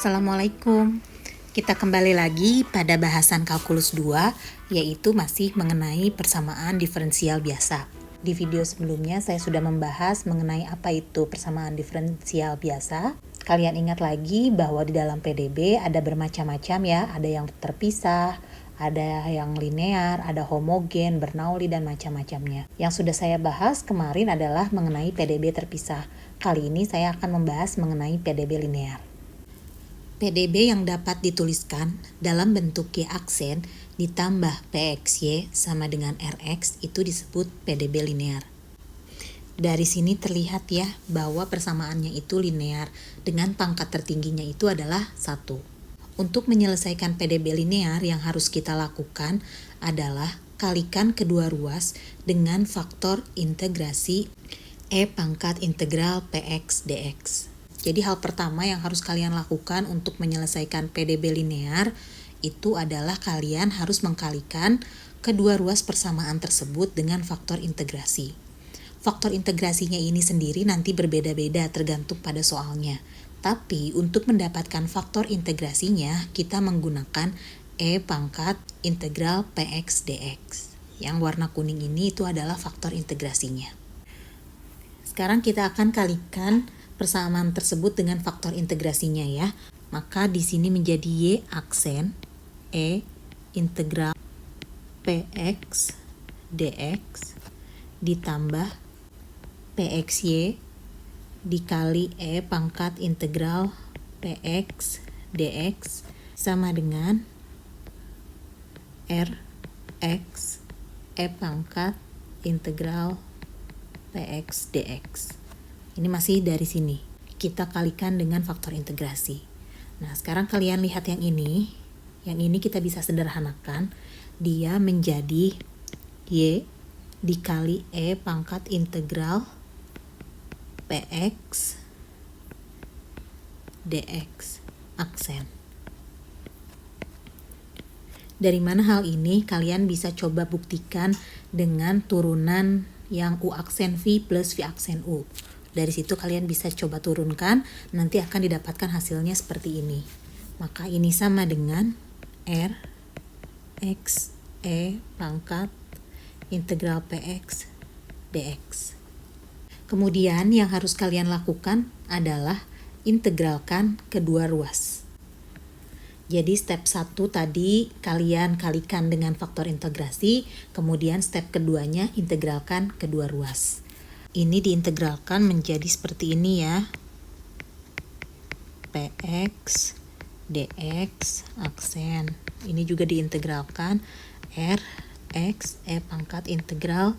Assalamualaikum. Kita kembali lagi pada bahasan kalkulus 2, yaitu masih mengenai persamaan diferensial biasa. Di video sebelumnya saya sudah membahas mengenai apa itu persamaan diferensial biasa. Kalian ingat lagi bahwa di dalam PDB ada bermacam-macam ya, ada yang terpisah, ada yang linear, ada homogen, bernoulli, dan macam-macamnya. Yang sudah saya bahas kemarin adalah mengenai PDB terpisah. Kali ini saya akan membahas mengenai PDB linear. PDB yang dapat dituliskan dalam bentuk Y aksen ditambah PXY sama dengan RX itu disebut PDB linear. Dari sini terlihat ya bahwa persamaannya itu linear dengan pangkat tertingginya itu adalah 1. Untuk menyelesaikan PDB linear yang harus kita lakukan adalah kalikan kedua ruas dengan faktor integrasi E pangkat integral PX dx. Jadi hal pertama yang harus kalian lakukan untuk menyelesaikan PDB linear itu adalah kalian harus mengkalikan kedua ruas persamaan tersebut dengan faktor integrasi. Faktor integrasinya ini sendiri nanti berbeda-beda tergantung pada soalnya. Tapi untuk mendapatkan faktor integrasinya kita menggunakan E pangkat integral PX dx. Yang warna kuning ini itu adalah faktor integrasinya. Sekarang kita akan kalikan persamaan tersebut dengan faktor integrasinya ya. Maka di sini menjadi Y aksen E integral PX dx ditambah PXY dikali E pangkat integral PX dx sama dengan RX E pangkat integral PX dx. Ini masih dari sini. Kita kalikan dengan faktor integrasi. Nah, sekarang kalian lihat yang ini. Yang ini kita bisa sederhanakan. Dia menjadi Y dikali E pangkat integral PX dx aksen. Dari mana hal ini? Kalian bisa coba buktikan dengan turunan yang U aksen V plus V aksen U. Dari situ kalian bisa coba turunkan, nanti akan didapatkan hasilnya seperti ini. Maka ini sama dengan R X E pangkat integral PX dx. Kemudian yang harus kalian lakukan adalah integralkan kedua ruas. Jadi step 1 tadi kalian kalikan dengan faktor integrasi, kemudian step keduanya integralkan kedua ruas. Ini diintegralkan menjadi seperti ini ya. PX dx aksen. Ini juga diintegralkan R X E pangkat integral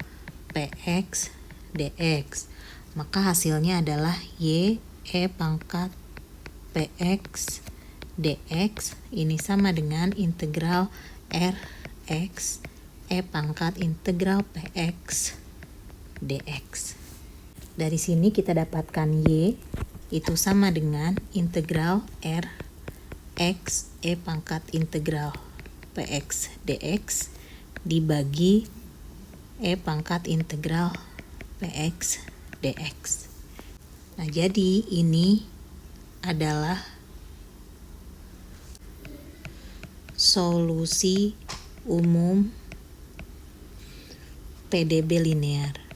PX dx. Maka hasilnya adalah Y E pangkat PX dx. Ini sama dengan integral R X E pangkat integral PX dx. Dari sini kita dapatkan Y itu sama dengan integral R X E pangkat integral PX dx dibagi E pangkat integral PX dx. Nah, jadi ini adalah solusi umum PDB linear.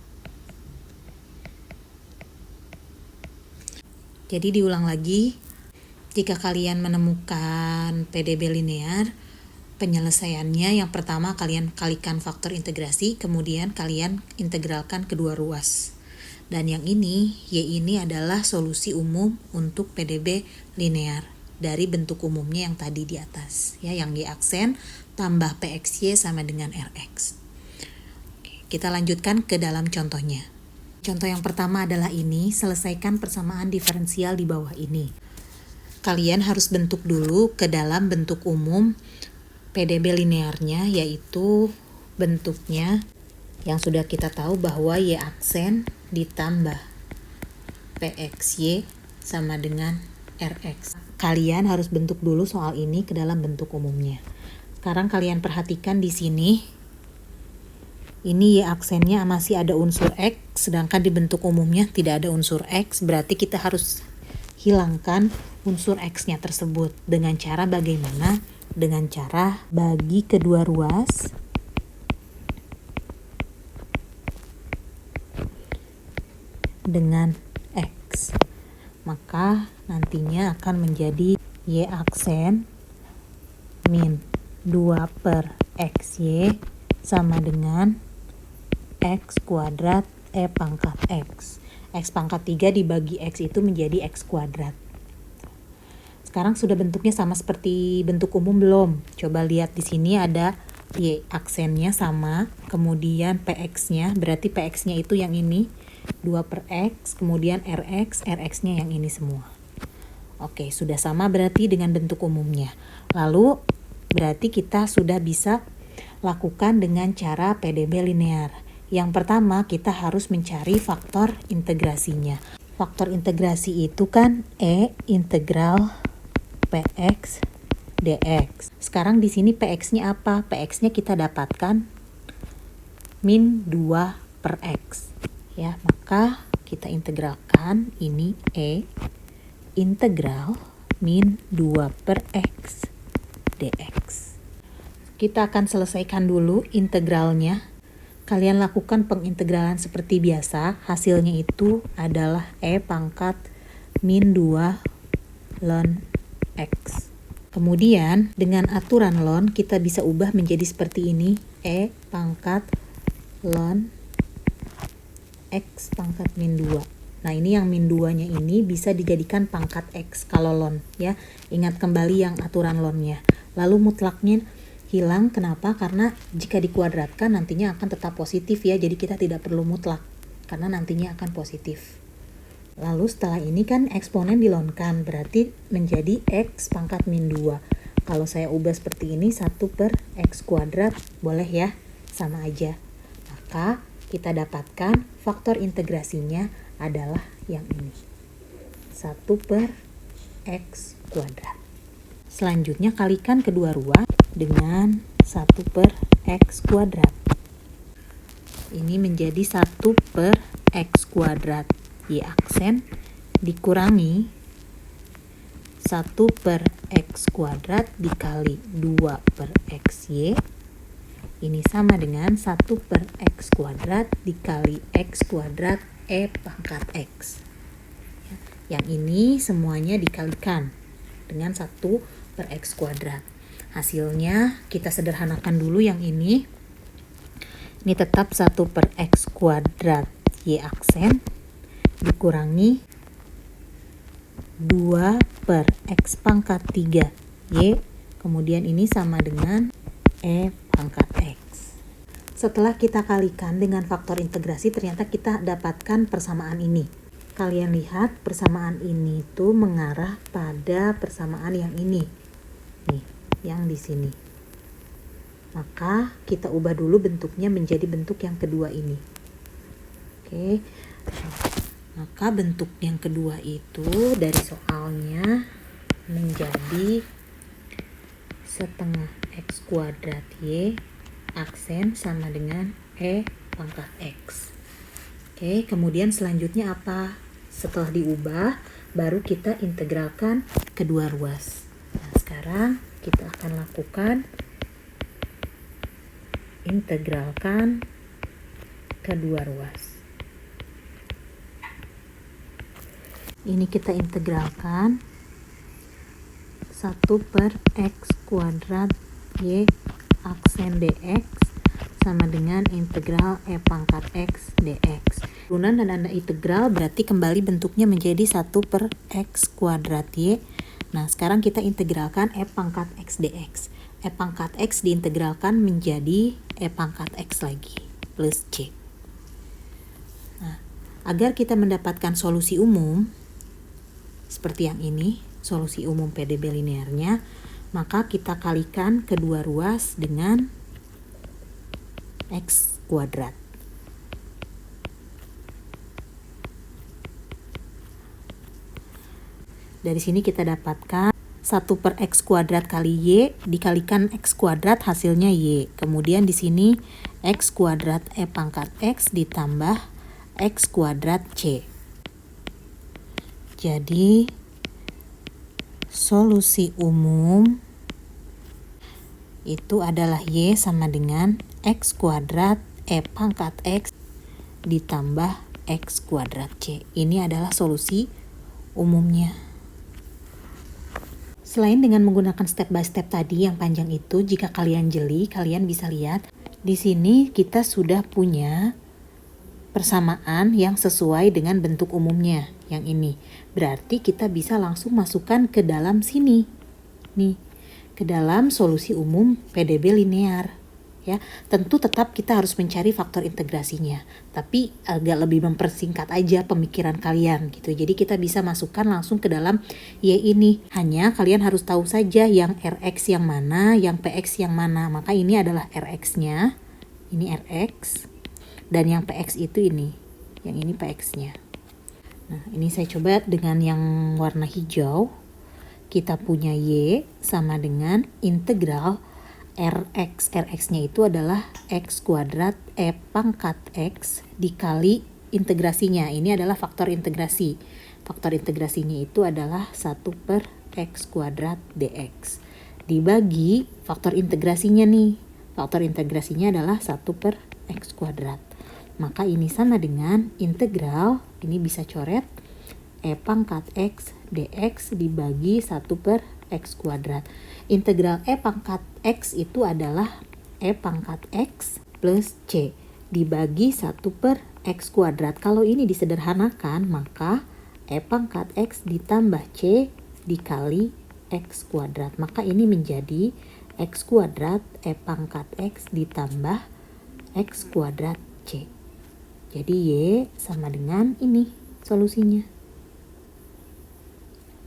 Jadi diulang lagi, jika kalian menemukan PDB linear, penyelesaiannya yang pertama kalian kalikan faktor integrasi, kemudian kalian integralkan kedua ruas. Dan yang ini, Y ini adalah solusi umum untuk PDB linear dari bentuk umumnya yang tadi di atas. Ya, yang Y aksen tambah PXY sama dengan RX. Oke, kita lanjutkan ke dalam contohnya. Contoh yang pertama adalah ini, selesaikan persamaan diferensial di bawah ini. Kalian harus bentuk dulu ke dalam bentuk umum PDB linearnya, yaitu bentuknya yang sudah kita tahu bahwa Y aksen ditambah PXY sama dengan RX. Kalian harus bentuk dulu soal ini ke dalam bentuk umumnya. Sekarang kalian perhatikan di sini. Ini Y aksennya masih ada unsur X, sedangkan di bentuk umumnya tidak ada unsur X, berarti kita harus hilangkan unsur X-nya tersebut. Dengan cara bagaimana? Dengan cara bagi kedua ruas dengan X. Maka nantinya akan menjadi Y aksen min 2 per XY sama dengan X kuadrat E pangkat X. X pangkat 3 dibagi X itu menjadi X kuadrat. Sekarang sudah bentuknya sama seperti bentuk umum belum? Coba lihat di sini ada Y aksennya sama, kemudian PX-nya, berarti PX-nya itu yang ini, 2 per X, kemudian RX-nya yang ini semua. Oke, sudah sama berarti dengan bentuk umumnya. Lalu, berarti kita sudah bisa lakukan dengan cara PDB linear. Yang pertama, kita harus mencari faktor integrasinya. Faktor integrasi itu kan E integral PX dx. Sekarang di sini PX-nya apa? PX-nya kita dapatkan min 2 per X. Ya, maka kita integralkan ini E integral min 2 per X dx. Kita akan selesaikan dulu integralnya. Kalian lakukan pengintegralan seperti biasa. Hasilnya itu adalah E pangkat min 2 ln X. Kemudian dengan aturan ln kita bisa ubah menjadi seperti ini. E pangkat ln X pangkat min 2. Nah, ini yang min 2-nya ini bisa dijadikan pangkat X kalau ln, ya. Ingat kembali yang aturan ln-nya. Lalu mutlaknya hilang, kenapa? Karena jika dikuadratkan nantinya akan tetap positif, ya. Jadi kita tidak perlu mutlak karena nantinya akan positif. Lalu setelah ini kan eksponen dilonkan, berarti menjadi X pangkat min 2. Kalau saya ubah seperti ini, 1 per X kuadrat, boleh ya, sama aja. Maka kita dapatkan faktor integrasinya adalah yang ini, 1 per X kuadrat. Selanjutnya kalikan kedua ruas dengan 1 per X kuadrat. Ini menjadi 1 per X kuadrat. Y aksen dikurangi 1 per X kuadrat dikali 2 per XY. Ini sama dengan 1 per X kuadrat dikali X kuadrat E pangkat X. Yang ini semuanya dikalikan dengan 1 per X kuadrat. Hasilnya kita sederhanakan dulu yang ini. Ini tetap 1 per X kuadrat Y aksen dikurangi 2 per X pangkat 3 Y, kemudian ini sama dengan E pangkat X. Setelah kita kalikan dengan faktor integrasi, ternyata kita dapatkan persamaan ini. Kalian lihat persamaan ini tuh mengarah pada persamaan yang ini. Nih, yang di sini. Maka kita ubah dulu bentuknya menjadi bentuk yang kedua ini. Oke. Maka bentuk yang kedua itu dari soalnya menjadi setengah X kuadrat Y aksen sama dengan E pangkat X. Oke, kemudian selanjutnya apa? Setelah diubah, baru kita integralkan kedua ruas. Nah, sekarang kita akan lakukan integralkan kedua ruas. Ini kita integralkan 1 per X kuadrat Y aksen dx sama dengan integral E pangkat X dx. Turunan dan tanda integral berarti kembali bentuknya menjadi 1 per X kuadrat Y. Nah, sekarang kita integralkan E pangkat X dx. E pangkat X diintegralkan menjadi E pangkat X lagi plus C. Nah, agar kita mendapatkan solusi umum seperti yang ini, solusi umum PDB linearnya, maka kita kalikan kedua ruas dengan X kuadrat. Dari sini kita dapatkan 1 per X kuadrat kali Y dikalikan X kuadrat hasilnya Y. Kemudian di sini X kuadrat E pangkat X ditambah X kuadrat C. Jadi solusi umum itu adalah Y sama dengan X kuadrat E pangkat X ditambah X kuadrat C. Ini adalah solusi umumnya. Selain dengan menggunakan step by step tadi yang panjang itu, jika kalian jeli, kalian bisa lihat di sini kita sudah punya persamaan yang sesuai dengan bentuk umumnya, yang ini. Berarti kita bisa langsung masukkan ke dalam sini. Nih, ke dalam solusi umum PDB linear. Ya, tentu tetap kita harus mencari faktor integrasinya, tapi agak lebih mempersingkat aja pemikiran kalian gitu. Jadi kita bisa masukkan langsung ke dalam Y ini. Hanya kalian harus tahu saja yang Rx yang mana, yang Px yang mana. Maka ini adalah Rx-nya, ini Rx, dan yang Px itu ini, yang ini Px-nya. Nah, ini saya coba dengan yang warna hijau. Kita punya Y sama dengan integral Rx. Rx-nya itu adalah X kuadrat E pangkat X dikali integrasinya. Ini adalah faktor integrasi. Faktor integrasinya itu adalah 1 per X kuadrat dx. Dibagi faktor integrasinya nih. Faktor integrasinya adalah 1 per X kuadrat. Maka ini sama dengan integral, ini bisa coret, E pangkat X dx dibagi 1 per X kuadrat. Integral E pangkat X itu adalah E pangkat X plus C dibagi 1 per X kuadrat. Kalau ini disederhanakan, maka E pangkat X ditambah C dikali X kuadrat. Maka ini menjadi X kuadrat E pangkat X ditambah X kuadrat C. Jadi Y sama dengan ini solusinya.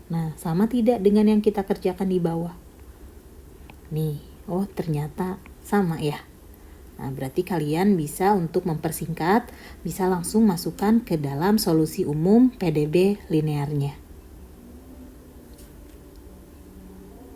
Nah, sama tidak dengan yang kita kerjakan di bawah? Nih, oh ternyata sama ya. Nah, berarti kalian bisa untuk mempersingkat, bisa langsung masukkan ke dalam solusi umum PDB linearnya.